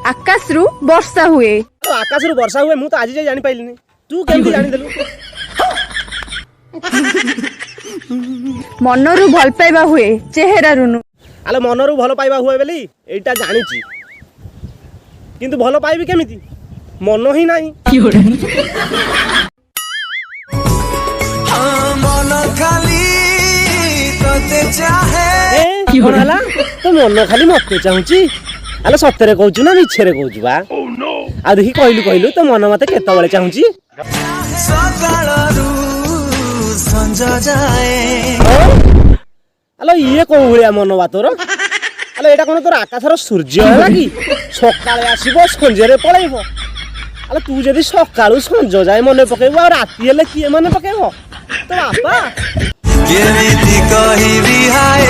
आकाशरू वर्षा हुए। आकाशरू वर्षा हुए मु तो आज जाए जानि पाइलिनी तू केमती जानि देलु मनरू भल पाइबा हुए चेहरा रुनु। आलो मनरू भल पाइबा हुए बेली एटा जानिची किंतु भल पाइबी केमिति मन ही नाही मन खाली तते चाहे ए कोनाला तो मन खाली मते चाहुची आलो सत्तरे कहूचु ना मिछरे कहूचु बा आ देखि कहलु तो मन मते केते बेले चाहुची सकाळरू संज जाए आलो ये को भलिया मन बा तोर आलो एटा कोन तोर आकाशर सूर्य होला कि सकाळे आसीबो संजेरे पळाइबो आलो तू जदी सकाळू संज जाए मने पकेबो आ राती हेले किए मने पकेबो तो बापा केमिति कहिबी हाय